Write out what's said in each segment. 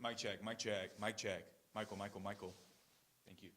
Mic check, mic check, mic check. Michael, Michael, Michael. Thank you.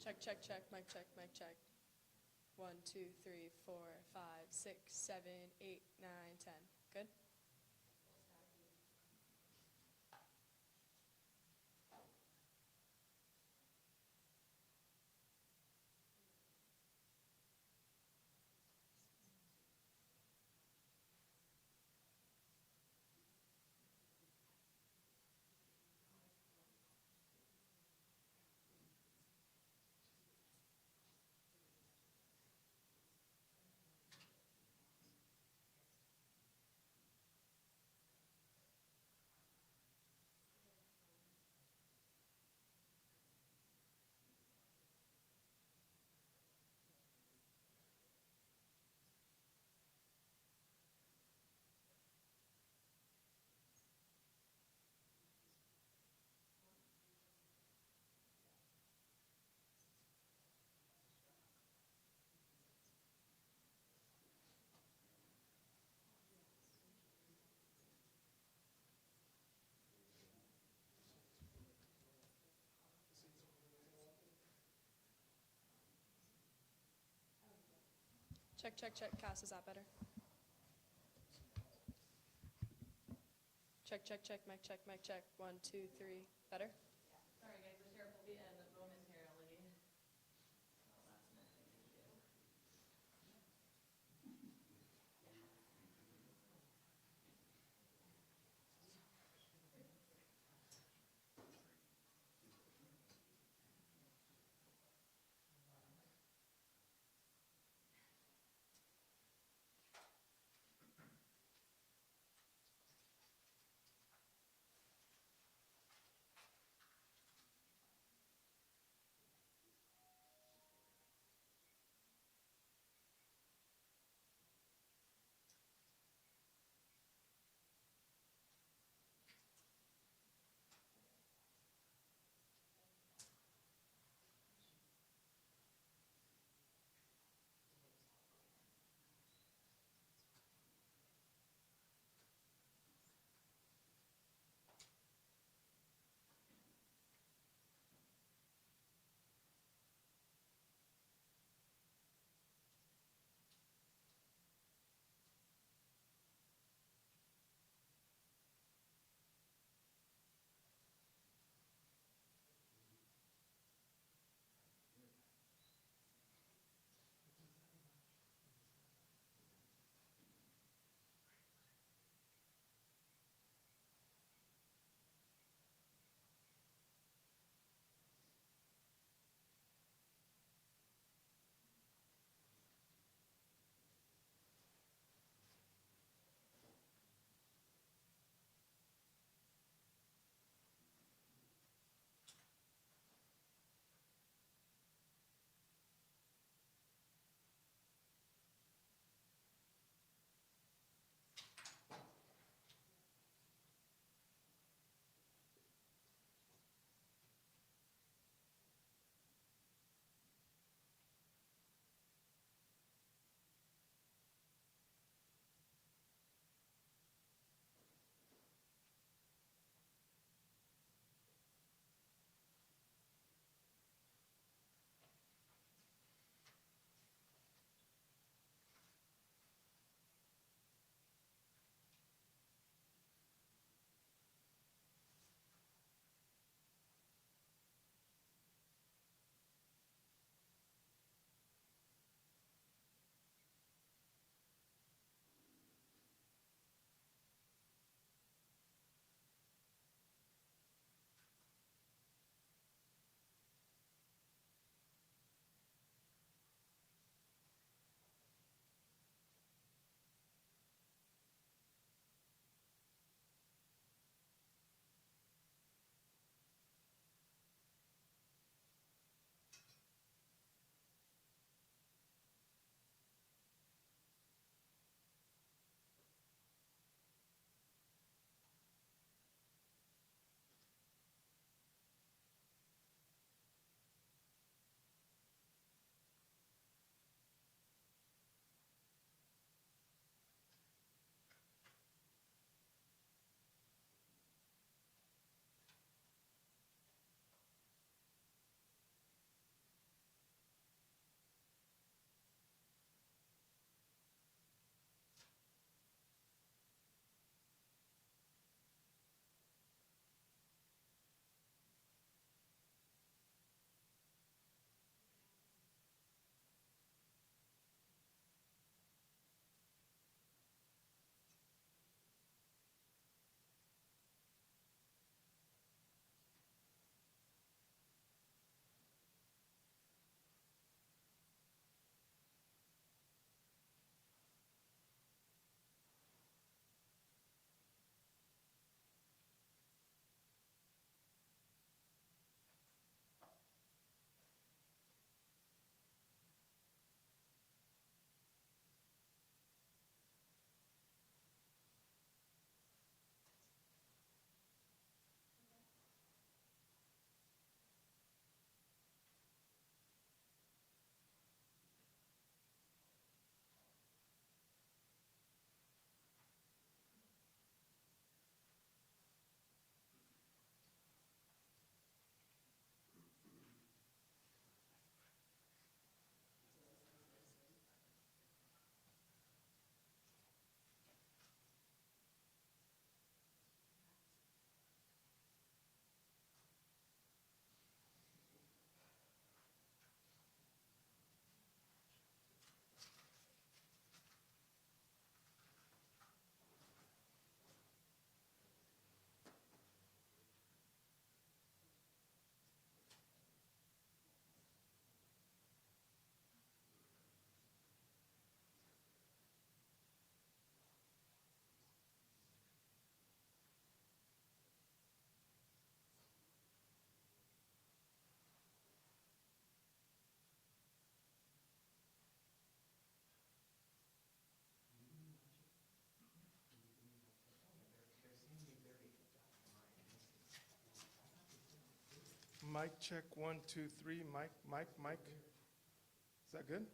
Check, check, check, mic check, mic check. 1, 2, 3, 4, 5, 6, 7, 8, 9, 10. Good? Check, check, check. Cass, is that better? Check, check, check, mic check, mic check. 1, 2, 3. Better? Sorry guys, the sheriff will be in, the phone is here, Ellie. Oh, that's nothing to do. Mic check, 1, 2, 3, mic. Is that good?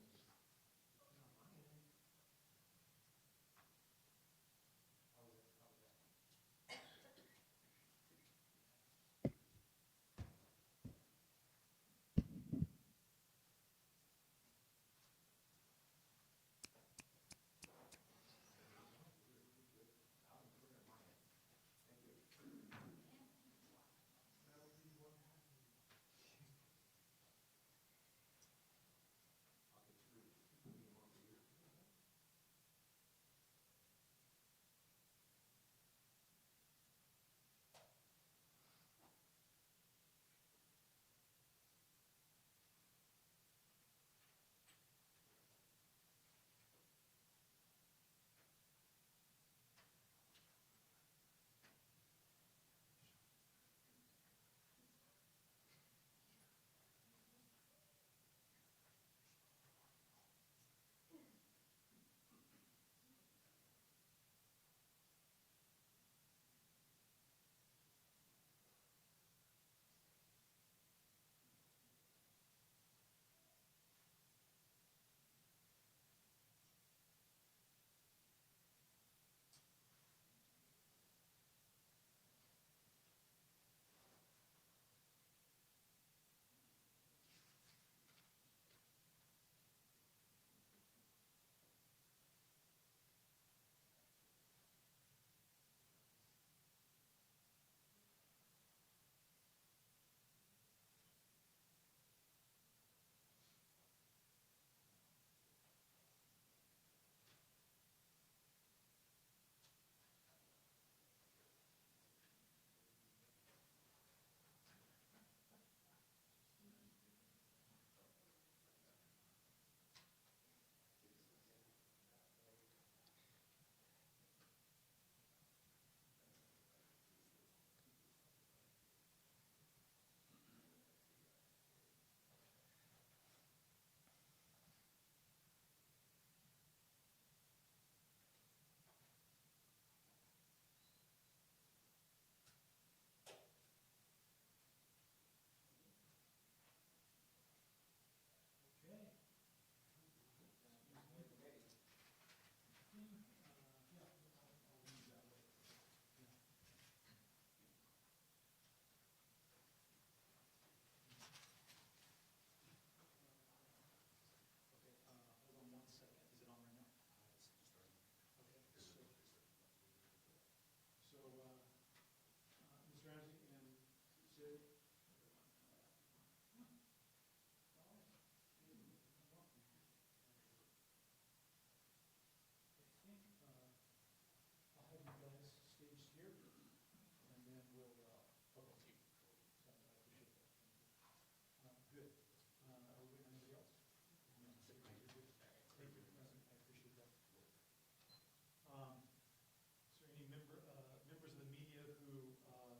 Members of the media who, are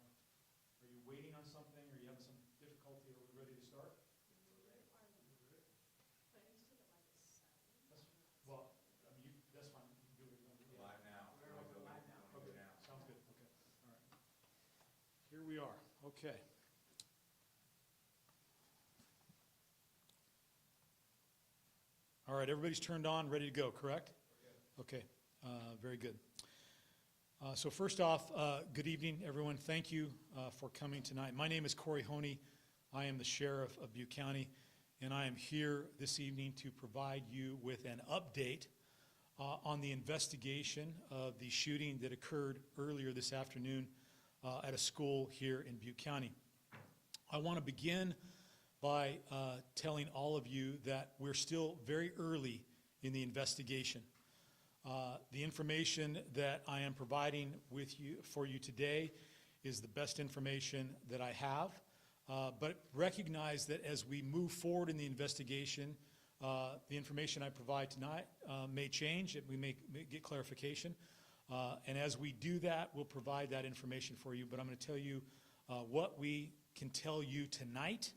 you waiting on something, or you having some difficulty, are we ready to start? Well, I mean, that's fine, you can do what you want to do. Live now. Okay, sounds good, okay, all right. Here we are, okay. All right, everybody's turned on, ready to go, correct? Okay, very good. So first off, good evening, everyone. Thank you for coming tonight. My name is Corey Honey. I am the sheriff of Butte County, and I am here this evening to provide you with an update on the investigation of the shooting that occurred earlier this afternoon at a school here in Butte County. I want to begin by telling all of you that we're still very early in the investigation. The information that I am providing for you today is the best information that I have, but recognize that as we move forward in the investigation, the information I provide tonight may change, we may get clarification, and as we do that, we'll provide that information for you, but I'm going to tell you what we can tell you tonight,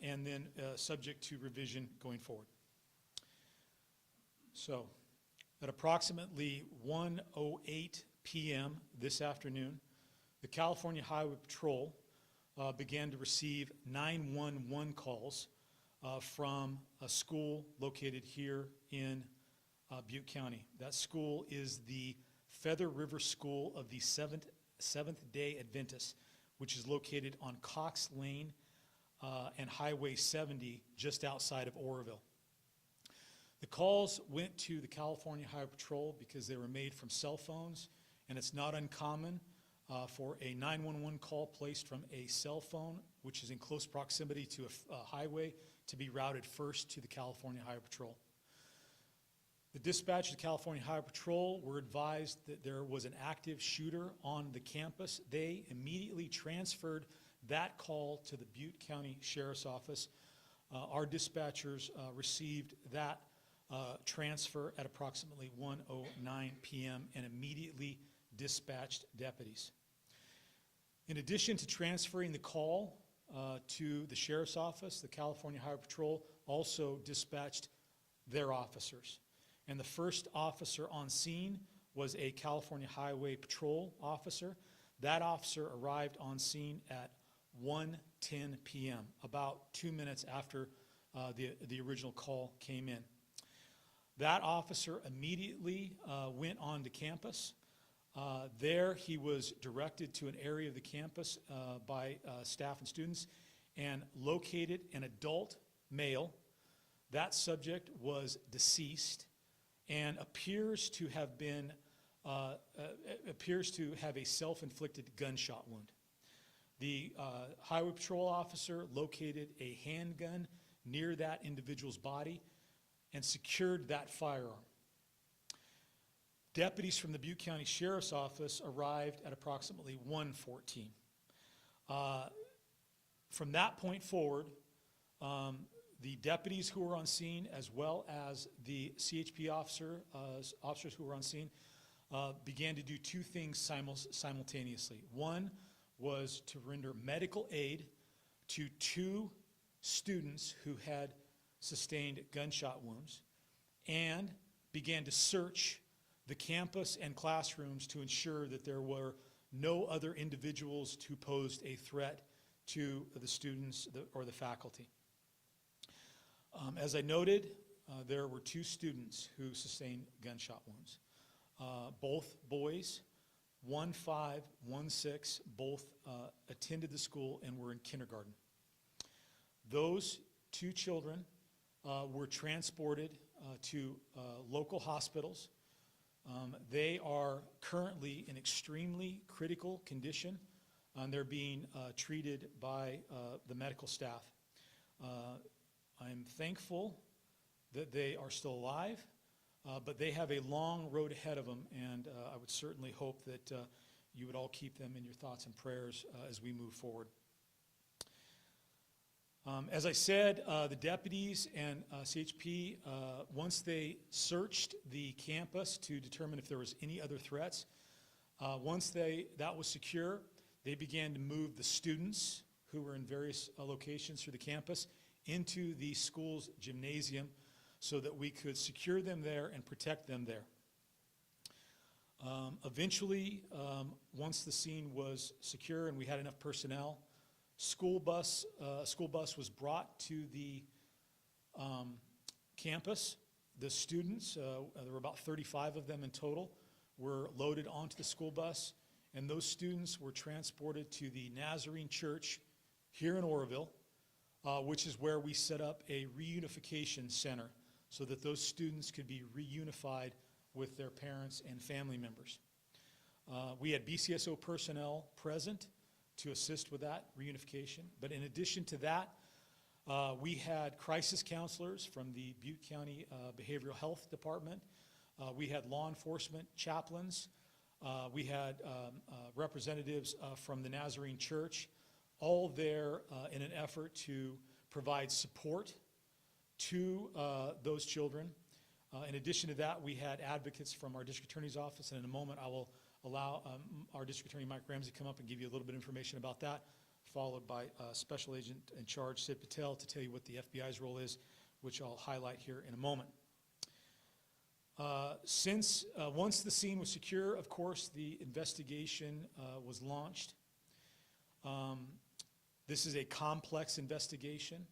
and then subject to revision going forward. So, at approximately 1:08 p.m. this afternoon, the California Highway Patrol began to receive 911 calls from a school located here in Butte County. That school is the Feather River School of the Seventh-day Adventists, which is located on Cox Lane and Highway 70 just outside of Oroville. The calls went to the California Highway Patrol because they were made from cell phones, and it's not uncommon for a 911 call placed from a cell phone, which is in close proximity to a highway, to be routed first to the California Highway Patrol. The dispatch of the California Highway Patrol were advised that there was an active shooter on the campus. They immediately transferred that call to the Butte County Sheriff's Office. Our dispatchers received that transfer at approximately 1:09 p.m. and immediately dispatched deputies. In addition to transferring the call to the Sheriff's Office, the California Highway Patrol also dispatched their officers. And the first officer on scene was a California Highway Patrol officer. That officer arrived on scene at 1:10 p.m., about 2 minutes after the original call came in. That officer immediately went on to campus. There he was directed to an area of the campus by staff and students and located an adult male. That subject was deceased and appears to have a self-inflicted gunshot wound. The Highway Patrol officer located a handgun near that individual's body and secured that firearm. Deputies from the Butte County Sheriff's Office arrived at approximately 1:14. From that point forward, the deputies who were on scene, as well as the CHP officers who were on scene, began to do two things simultaneously. One was to render medical aid to two students who had sustained gunshot wounds, and began to search the campus and classrooms to ensure that there were no other individuals who posed a threat to the students or the faculty. As I noted, there were two students who sustained gunshot wounds. Both boys, 1'5", 1'6", both attended the school and were in kindergarten. Those two children were transported to local hospitals. They are currently in extremely critical condition, and they're being treated by the medical staff. I'm thankful that they are still alive, but they have a long road ahead of them, and I would certainly hope that you would all keep them in your thoughts and prayers as we move forward. As I said, the deputies and CHP, once they searched the campus to determine if there was any other threats, once that was secure, they began to move the students who were in various locations through the campus into the school's gymnasium so that we could secure them there and protect them there. Eventually, once the scene was secure and we had enough personnel, a school bus was brought to the campus. The students, there were about 35 of them in total, were loaded onto the school bus, and those students were transported to the Nazarene Church here in Oroville, which is where we set up a reunification center so that those students could be reunified with their parents and family members. We had BCSO personnel present to assist with that reunification. But in addition to that, we had crisis counselors from the Butte County Behavioral Health Department. We had law enforcement chaplains. We had representatives from the Nazarene Church, all there in an effort to provide support to those children. In addition to that, we had advocates from our district attorney's office, and in a moment I will allow our district attorney, Mike Ramsey, to come up and give you a little bit of information about that, followed by Special Agent in Charge, Sid Patel, to tell you what the FBI's role is, which I'll highlight here in a moment. Once the scene was secure, of course, the investigation was launched. This is a complex investigation.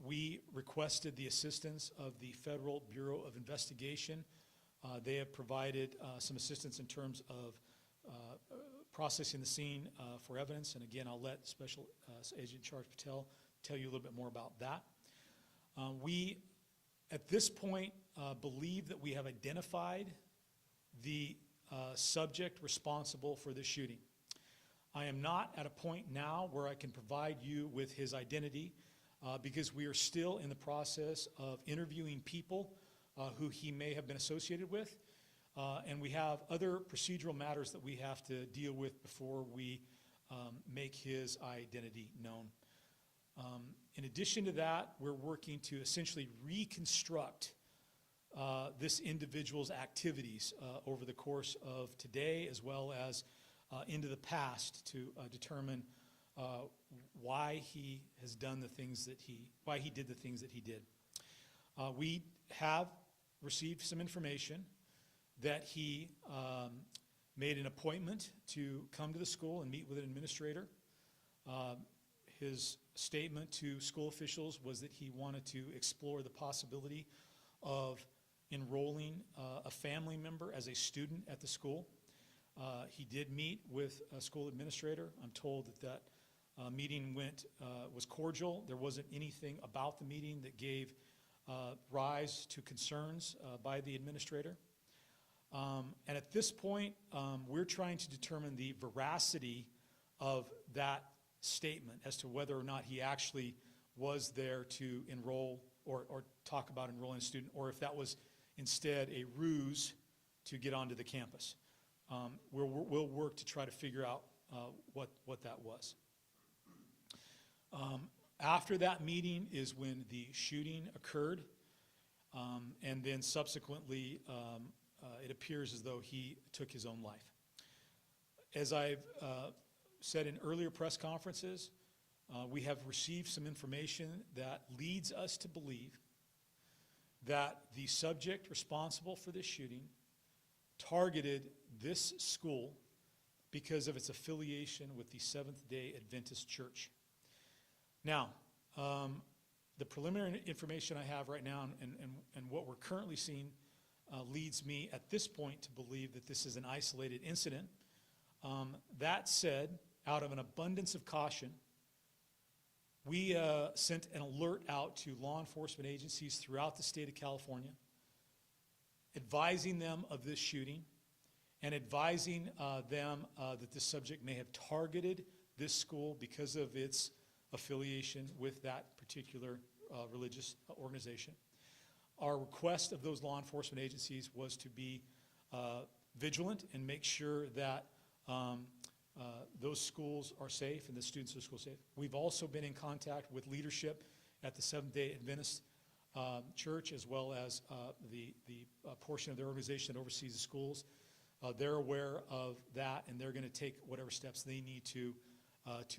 We requested the assistance of the Federal Bureau of Investigation. They have provided some assistance in terms of processing the scene for evidence. And again, I'll let Special Agent Charge Patel tell you a little bit more about that. We, at this point, believe that we have identified the subject responsible for this shooting. I am not at a point now where I can provide you with his identity because we are still in the process of interviewing people who he may have been associated with. And we have other procedural matters that we have to deal with before we make his identity known. In addition to that, we're working to essentially reconstruct this individual's activities over the course of today as well as into the past to determine why he has done the things that why he did the things that he did. We have received some information that he made an appointment to come to the school and meet with an administrator. His statement to school officials was that he wanted to explore the possibility of enrolling a family member as a student at the school. He did meet with a school administrator. I'm told that meeting was cordial. There wasn't anything about the meeting that gave rise to concerns by the administrator. And at this point, we're trying to determine the veracity of that statement as to whether or not he actually was there to enroll or talk about enrolling a student, or if that was instead a ruse to get onto the campus. We'll work to try to figure out what that was. After that meeting is when the shooting occurred, and then subsequently it appears as though he took his own life. As I've said in earlier press conferences, we have received some information that leads us to believe that the subject responsible for this shooting targeted this school because of its affiliation with the Seventh-day Adventist Church. Now, the preliminary information I have right now and what we're currently seeing leads me at this point to believe that this is an isolated incident. That said, out of an abundance of caution, we sent an alert out to law enforcement agencies throughout the state of California, advising them of this shooting and advising them that the subject may have targeted this school because of its affiliation with that particular religious organization. Our request of those law enforcement agencies was to be vigilant and make sure that those schools are safe and the students of the school are safe. We've also been in contact with leadership at the Seventh-day Adventist Church as well as the portion of their organization that oversees the schools. They're aware of that, and they're going to take whatever steps they need to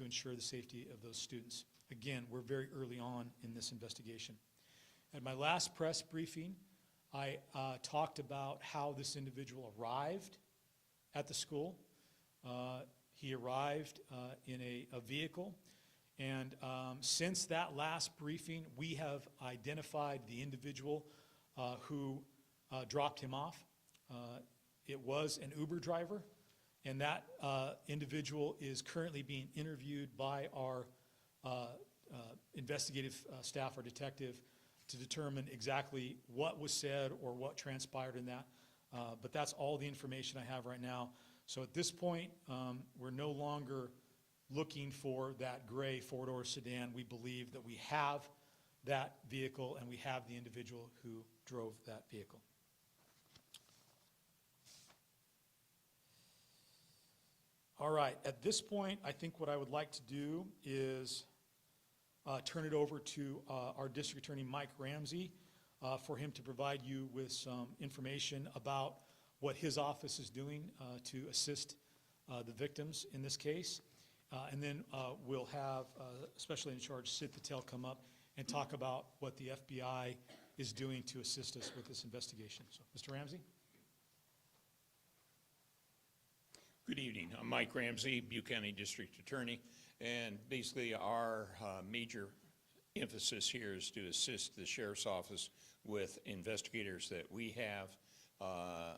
ensure the safety of those students. Again, we're very early on in this investigation. At my last press briefing, I talked about how this individual arrived at the school. He arrived in a vehicle, and since that last briefing, we have identified the individual who dropped him off. It was an Uber driver, and that individual is currently being interviewed by our investigative staff or detective to determine exactly what was said or what transpired in that. But that's all the information I have right now. So at this point, we're no longer looking for that gray four-door sedan. We believe that we have that vehicle and we have the individual who drove that vehicle. All right, at this point, I think what I would like to do is turn it over to our district attorney, Mike Ramsey, for him to provide you with some information about what his office is doing to assist the victims in this case. And then we'll have Special Agent in Charge Sid Patel come up and talk about what the FBI is doing to assist us with this investigation. So, Mr. Ramsey? Good evening. I'm Mike Ramsey, Butte County District Attorney, and basically our major emphasis here is to assist the Sheriff's Office with investigators that we have. I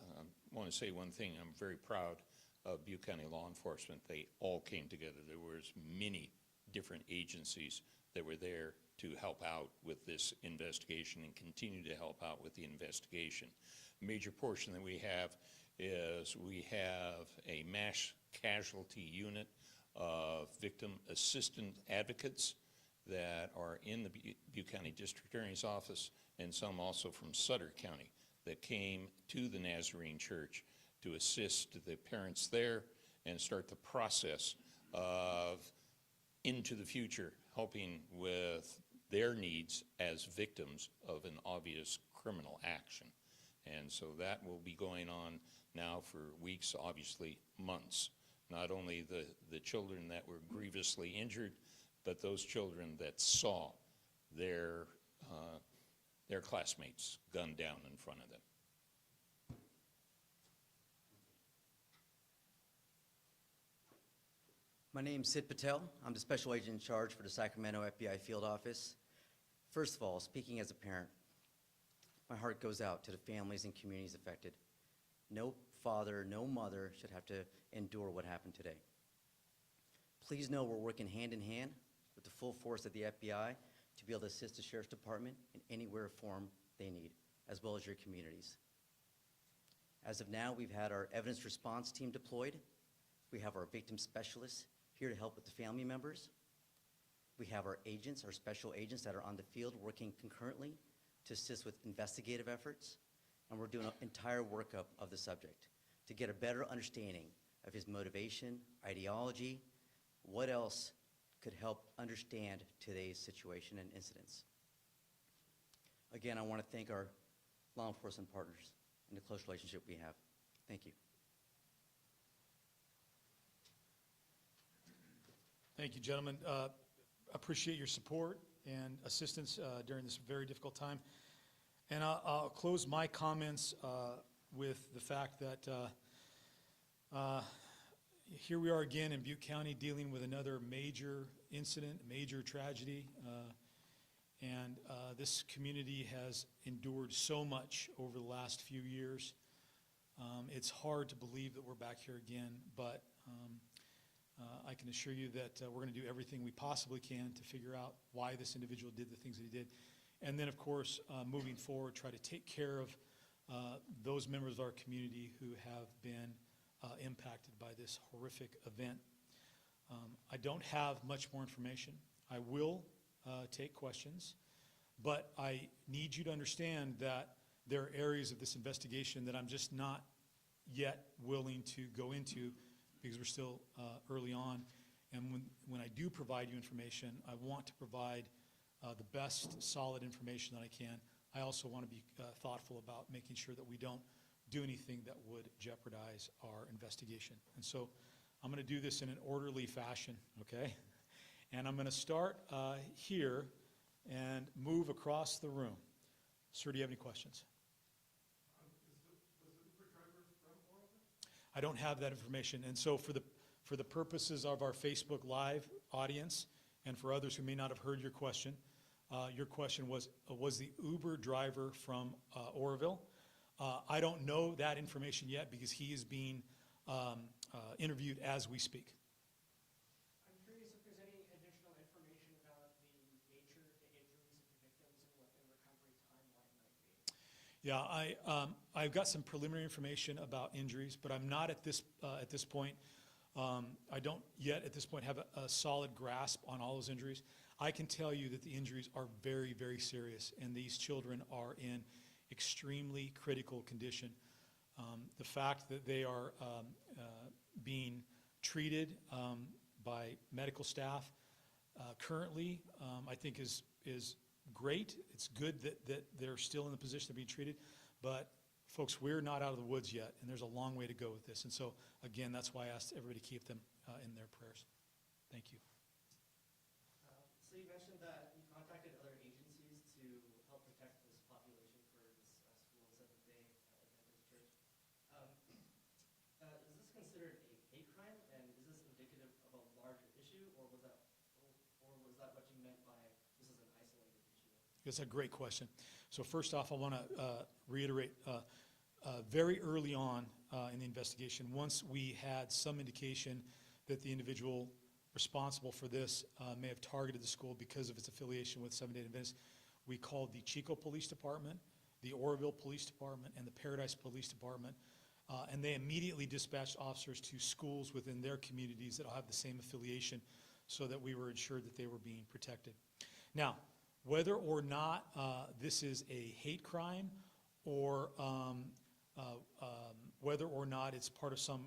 want to say one thing. I'm very proud of Butte County law enforcement. They all came together. There was many different agencies that were there to help out with this investigation and continue to help out with the investigation. A major portion that we have is we have a mass casualty unit of victim assistant advocates that are in the Butte County District Attorney's Office, and some also from Sutter County that came to the Nazarene Church to assist the parents there and start the process of, into the future, helping with their needs as victims of an obvious criminal action. And so that will be going on now for weeks, obviously months. Not only the children that were grievously injured, but those children that saw their classmates gunned down in front of them. My name's Sid Patel. I'm the special agent in charge for the Sacramento FBI field office. First of all, speaking as a parent, my heart goes out to the families and communities affected. No father, no mother should have to endure what happened today. Please know we're working hand in hand with the full force of the FBI to be able to assist the Sheriff's Department in anywhere form they need, as well as your communities. As of now, we've had our evidence response team deployed. We have our victim specialists here to help with the family members. We have our agents, our special agents that are on the field working concurrently to assist with investigative efforts. And we're doing an entire workup of the subject to get a better understanding of his motivation, ideology, what else could help understand today's situation and incidents. Again, I want to thank our law enforcement partners and the close relationship we have. Thank you. Thank you, gentlemen. Appreciate your support and assistance during this very difficult time. And I'll close my comments with the fact that here we are again in Butte County dealing with another major incident, major tragedy. And this community has endured so much over the last few years. It's hard to believe that we're back here again, but I can assure you that we're going to do everything we possibly can to figure out why this individual did the things that he did. And then, of course, moving forward, try to take care of those members of our community who have been impacted by this horrific event. I don't have much more information. I will take questions, but I need you to understand that there are areas of this investigation that I'm just not yet willing to go into because we're still early on. And when I do provide you information, I want to provide the best solid information that I can. I also want to be thoughtful about making sure that we don't do anything that would jeopardize our investigation. And so I'm going to do this in an orderly fashion, okay? And I'm going to start here and move across the room. Sir, do you have any questions? I don't have that information. And so for the purposes of our Facebook Live audience and for others who may not have heard your question was the Uber driver from Oroville? I don't know that information yet because he is being interviewed as we speak. I'm curious if there's any additional information about the nature of the injuries of the victims and what their recovery timeline might be. Yeah, I've got some preliminary information about injuries, but I'm not at this point. I don't yet at this point have a solid grasp on all those injuries. I can tell you that the injuries are very, very serious, and these children are in extremely critical condition. The fact that they are being treated by medical staff currently, I think is great. It's good that they're still in the position of being treated, but folks, we're not out of the woods yet, and there's a long way to go with this. And so, again, that's why I asked everybody to keep them in their prayers. Thank you. So you mentioned that you contacted other agencies to help protect this population for this school and Seventh-day Adventist church. Is this considered a hate That's a great question. So first off, I want to reiterate, very early on in the investigation, once we had some indication that the individual responsible for this may have targeted the school because of its affiliation with Seventh-day Adventists, we called the Chico Police Department, the Oroville Police Department, and the Paradise Police Department, and they immediately dispatched officers to schools within their communities that all have the same affiliation so that we were ensured that they were being protected. Now, whether or not this is a hate crime or whether or not it's part of some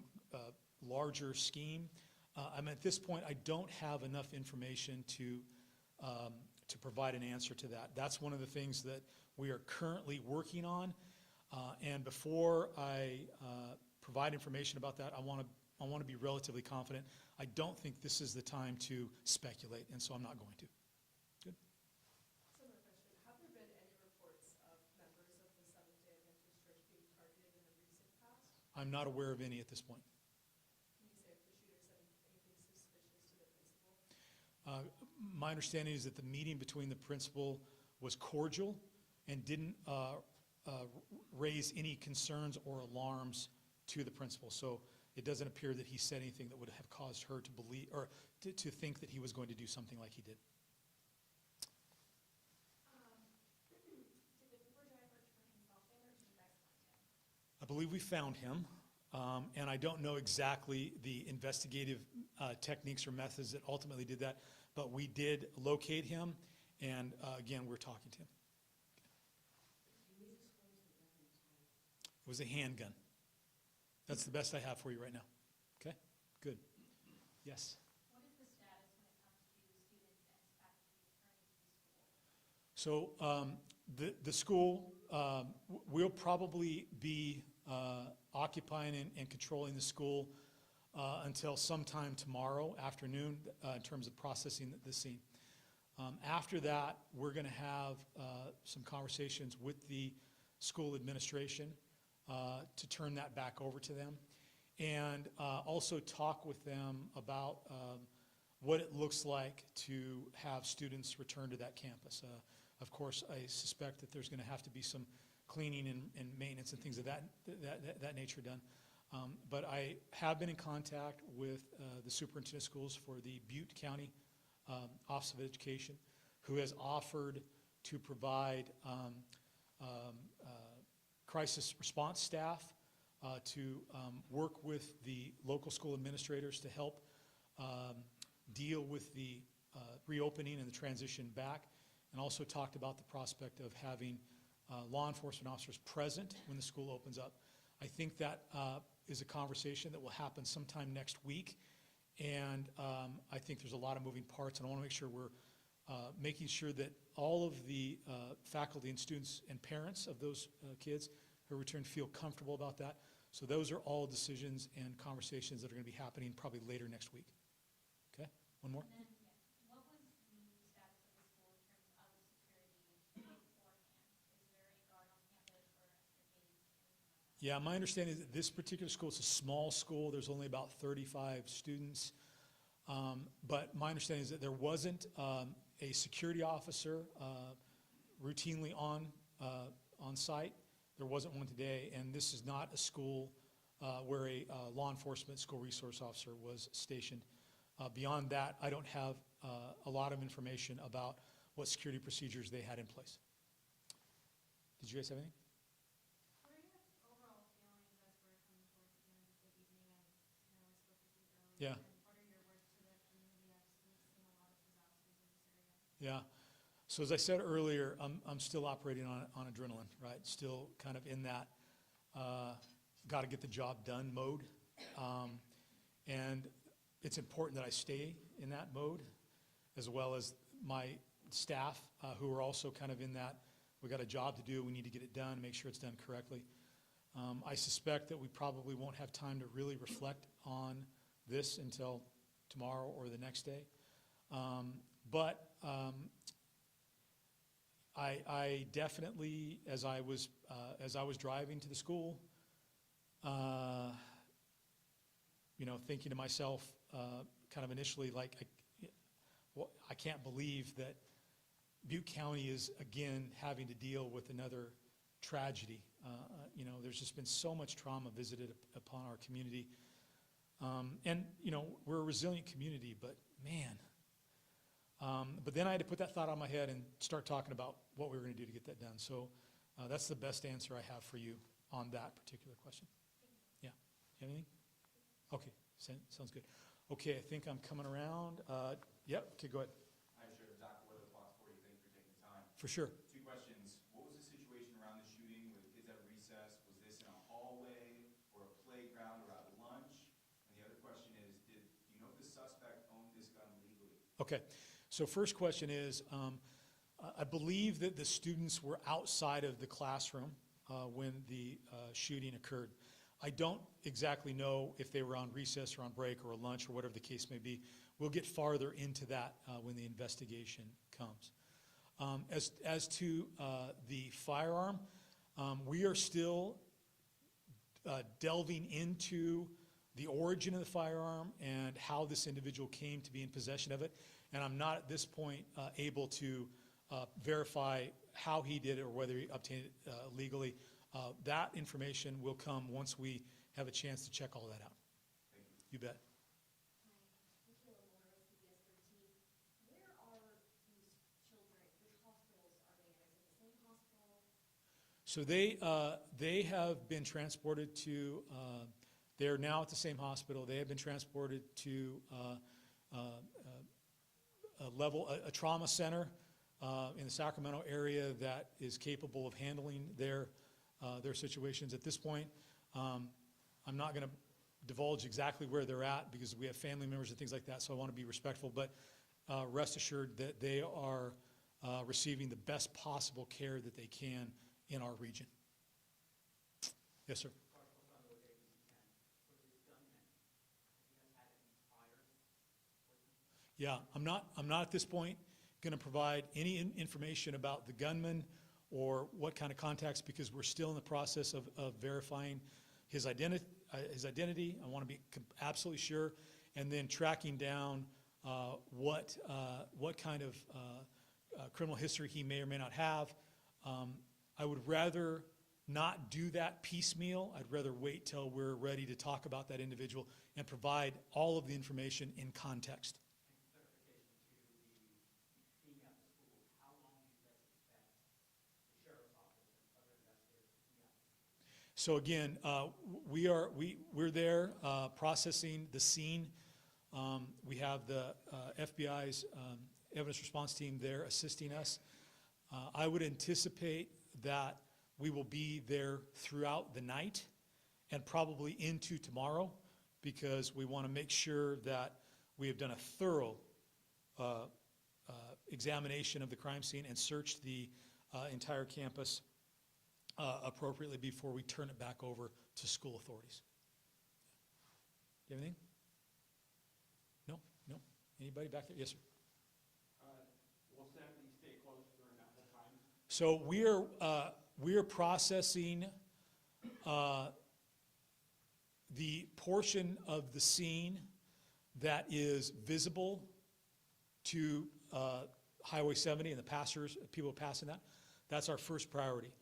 larger scheme, at this point, I don't have enough information to provide an answer to that. That's one of the things that we are currently working on, and before I provide information about that, I want to be relatively confident. I don't think this is the time to speculate, and so I'm not going to. Good. Similar question. Have there been any reports of members of the Seventh-day Adventist Church being targeted in the recent past? I'm not aware of any at this point. Can you say if the shooter said anything suspicious to the principal? My understanding is that the meeting between the principal was cordial and didn't raise any concerns or alarms to the principal. So it doesn't appear that he said anything that would have caused her to believe or to think that he was going to do something like he did. Did the Uber driver turn himself in, or did you guys find him? I believe we found him, and I don't know exactly the investigative techniques or methods that ultimately did that, but we did locate him, and again, we're talking to him. It was a handgun. That's the best I have for you right now. Okay? Good. Yes? What is the status when it comes to students and faculty returning to the school? So the school will probably be occupying and controlling the school until sometime tomorrow afternoon in terms of processing the scene. After that, we're going to have some conversations with the school administration to turn that back over to them, and also talk with them about what it looks like to have students return to that campus. Of course, I suspect that there's going to have to be some cleaning and maintenance and things of that nature done. But I have been in contact with the superintendent of schools for the Butte County Office of Education, who has offered to provide crisis response staff to work with the local school administrators to help deal with the reopening and the transition back, and also talked about the prospect of having law enforcement officers present when the school opens up. I think that is a conversation that will happen sometime next week, and I think there's a lot of moving parts, and I want to make sure we're making sure that all of the faculty and students and parents of those kids who return feel comfortable about that. So those are all decisions and conversations that are going to be happening probably later next week. Okay, one more? And then, what was the status of the school in terms of the security beforehand? Is there a guard on campus or extra gates, anything like that? Yeah, my understanding is that this particular school is a small school. There's only about 35 students. But my understanding is that there wasn't a security officer routinely on site. There wasn't one today, and this is not a school where a law enforcement school resource officer was stationed. Beyond that, I don't have a lot of information about what security procedures they had in place. Did you guys have anything? What are your overall feelings as we're coming towards the end of the evening, and I spoke with you earlier? Yeah. And what are your words to the community? We've seen a lot of disasters in this area. Yeah. So as I said earlier, I'm still operating on adrenaline, right? Still kind of in that got to get the job done mode. And it's important that I stay in that mode, as well as my staff who are also kind of in that, we got a job to do, we need to get it done, make sure it's done correctly. I suspect that we probably won't have time to really reflect on this until tomorrow or the next day. But I definitely, as I was driving to the school, thinking to myself, kind of initially, like, I can't believe that Butte County is, again, having to deal with another tragedy. There's just been so much trauma visited upon our community. And, we're a resilient community, but man. But then I had to put that thought on my head and start talking about what we were going to do to get that done. So that's the best answer I have for you on that particular question. Yeah. You have anything? Okay. Sounds good. Okay, I think I'm coming around. Yep. Okay, go ahead. Hi, Sheriff. Dr. Weather, Fox 40. Thanks for taking the time. For sure. Two questions. What was the situation around the shooting? Were the kids at recess? Was this in a hallway or a playground or at lunch? And the other question is, do you know if the suspect owned this gun legally? Okay. So first question is, I believe that the students were outside of the classroom when the shooting occurred. I don't exactly know if they were on recess or on break or a lunch or whatever the case may be. We'll get farther into that when the investigation comes. As to the firearm, we are still delving into the origin of the firearm and how this individual came to be in possession of it. And I'm not at this point able to verify how he did it or whether he obtained it legally. That information will come once we have a chance to check all that out. Thank you. You bet. Michaela Morris, CBS 13. Where are these children? Which hospitals are they in? Is it the same hospital? So they have been transported to, they're now at the same hospital. They have been transported to a trauma center in the Sacramento area that is capable of handling their situations. At this point, I'm not going to divulge exactly where they're at because we have family members and things like that, so I want to be respectful, but rest assured that they are receiving the best possible care that they can in our region. Yes, sir. Yeah, I'm not at this point going to provide any information about the gunman or what kind of contacts because we're still in the process of verifying his identity. I want to be absolutely sure, and then tracking down what kind of criminal history he may or may not have. I would rather not do that piecemeal. I'd rather wait till we're ready to talk about that individual and provide all of the information in context. So again, we're there processing the scene. We have the FBI's evidence response team there assisting us. I would anticipate that we will be there throughout the night and probably into tomorrow because we want to make sure that we have done a thorough examination of the crime scene and searched the entire campus appropriately before we turn it back over to school authorities. Do you have anything? No? Anybody back there? Yes, sir. Will Sanity stay closed during that whole time? So we are processing the portion of the scene that is visible to Highway 70 and the passers, people passing that. That's our first priority.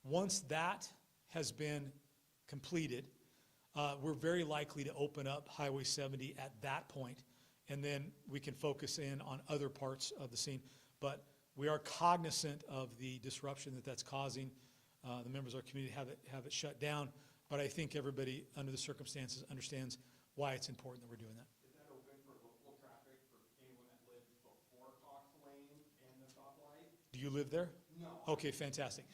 Once that has been completed, we're very likely to open up Highway 70 at that point, and then we can focus in on other parts of the scene. But we are cognizant of the disruption that's causing the members of our community have it shut down. But I think everybody, under the circumstances, understands why it's important that we're doing that. Is that open for local traffic for anyone that lives before Cox Lane and the stoplight? Do you live there? No. Okay, fantastic.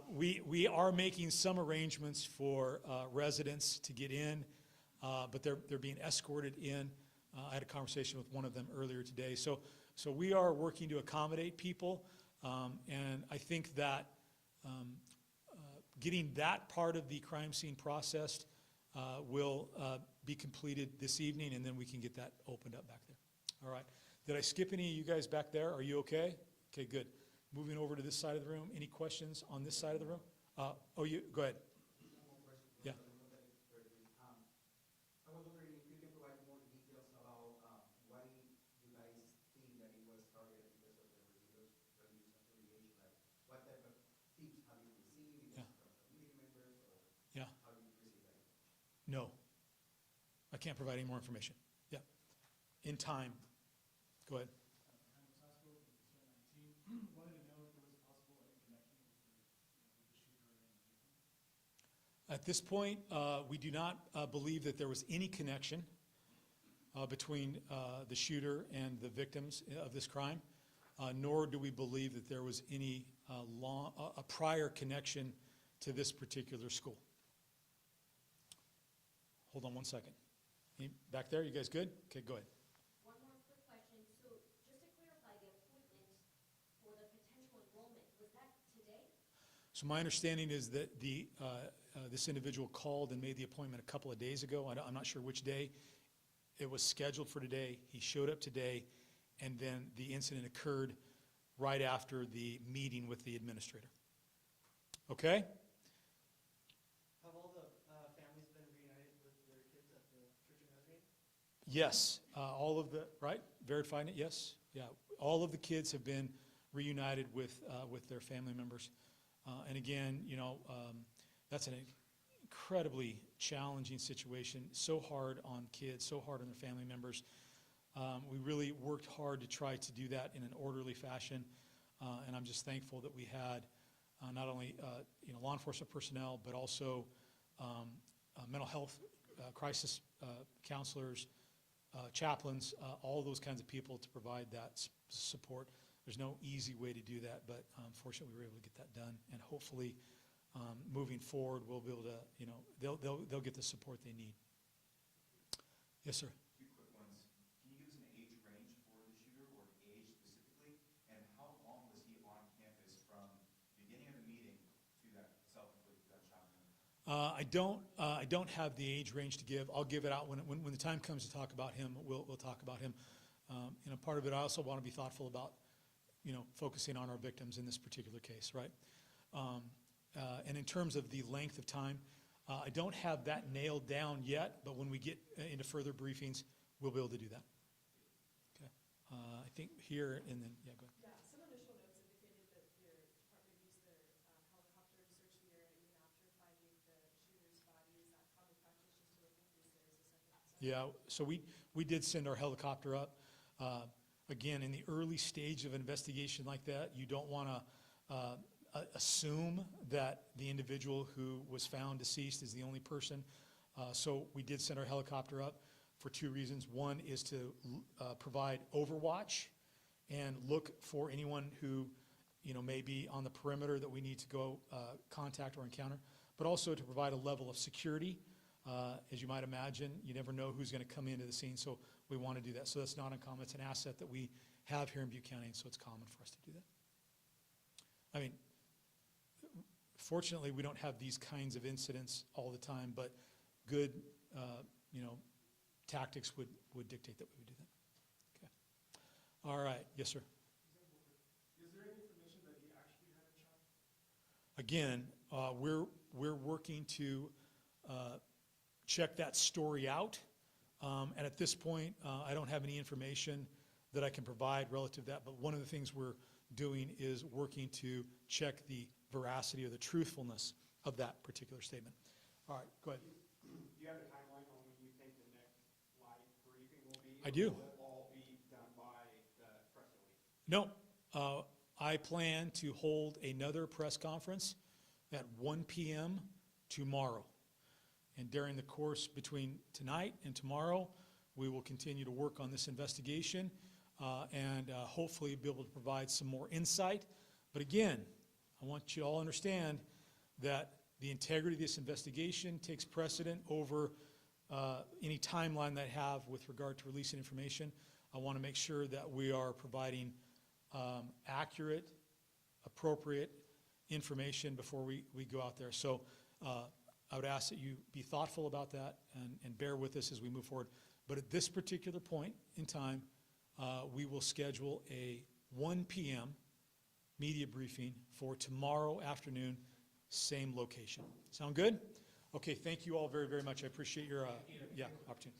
We are making some arrangements for residents to get in, but they're being escorted in. I had a conversation with one of them earlier today. So we are working to accommodate people, and I think that getting that part of the crime scene processed will be completed this evening, and then we can get that opened up back there. All right. Did I skip any of you guys back there? Are you okay? Okay, good. Moving over to this side of the room. Any questions on this side of the room? You go ahead. Yeah. I was wondering if you can provide more details about why you guys think that it was targeted because of the No. I can't provide any more information. Yeah. In time. Go ahead. At this point, we do not believe that there was any connection between the shooter and the victims of this crime, nor do we believe that there was any a prior connection to this particular school. Hold on one second. Back there, you guys good? Okay, go ahead. One more quick question. So just to clarify, the appointment for the potential enrollment, was that today? So my understanding is that this individual called and made the appointment a couple of days ago. I'm not sure which day. It was scheduled for today. He showed up today, and then the incident occurred right after the meeting with the administrator. Okay? Have all the families been reunited with their kids at the Church of Nazarene? Yes, all of the, right? Verifying it, yes. Yeah, all of the kids have been reunited with their family members. And again, that's an incredibly challenging situation, so hard on kids, so hard on their family members. We really worked hard to try to do that in an orderly fashion, and I'm just thankful that we had not only law enforcement personnel, but also mental health crisis counselors, chaplains, all those kinds of people to provide that support. There's no easy way to do that, but fortunately we were able to get that done, and hopefully moving forward we'll be able to, they'll get the support they need. Yes, sir. Two quick ones. Can you give us an age range for the shooter, or age specifically? And how long was he on campus from the beginning of the meeting to that self-inflicted gunshot wound? I don't have the age range to give. I'll give it out when the time comes to talk about him. We'll talk about him. Part of it, I also want to be thoughtful about, focusing on our victims in this particular case, right? And in terms of the length of time, I don't have that nailed down yet, but when we get into further briefings, we'll be able to do that. Okay. I think here, and then, yeah, go ahead. Yeah, some initial notes indicated that your department used their helicopter to search the area even after finding the shooter's body. Is that common practice just to look in case there is a second? Yeah, so we did send our helicopter up. Again, in the early stage of an investigation like that, you don't want to assume that the individual who was found deceased is the only person. So we did send our helicopter up for two reasons. One is to provide overwatch and look for anyone who may be on the perimeter that we need to go contact or encounter, but also to provide a level of security. As you might imagine, you never know who's going to come into the scene, so we want to do that. So that's not uncommon. It's an asset that we have here in Butte County, and so it's common for us to do that. I mean, fortunately, we don't have these kinds of incidents all the time, but good, tactics would dictate that we would do that. Okay. All right. Yes, sir. Is there any information that he actually had a child? Again, we're working to check that story out. And at this point, I don't have any information that I can provide relative to that, but one of the things we're doing is working to check the veracity or the truthfulness of that particular statement. All right, go ahead. Do you have a timeline on when you think the next live briefing will be? I do. Or will it all be done by the press release? No, I plan to hold another press conference at 1 p.m. tomorrow. And during the course between tonight and tomorrow, we will continue to work on this investigation and hopefully be able to provide some more insight. But again, I want you to all understand that the integrity of this investigation takes precedent over any timeline that I have with regard to releasing information. I want to make sure that we are providing accurate, appropriate information before we go out there. So I would ask that you be thoughtful about that and bear with us as we move forward. But at this particular point in time, we will schedule a 1 p.m. media briefing for tomorrow afternoon, same location. Sound good? Okay, thank you all very, very much. I appreciate your opportunity.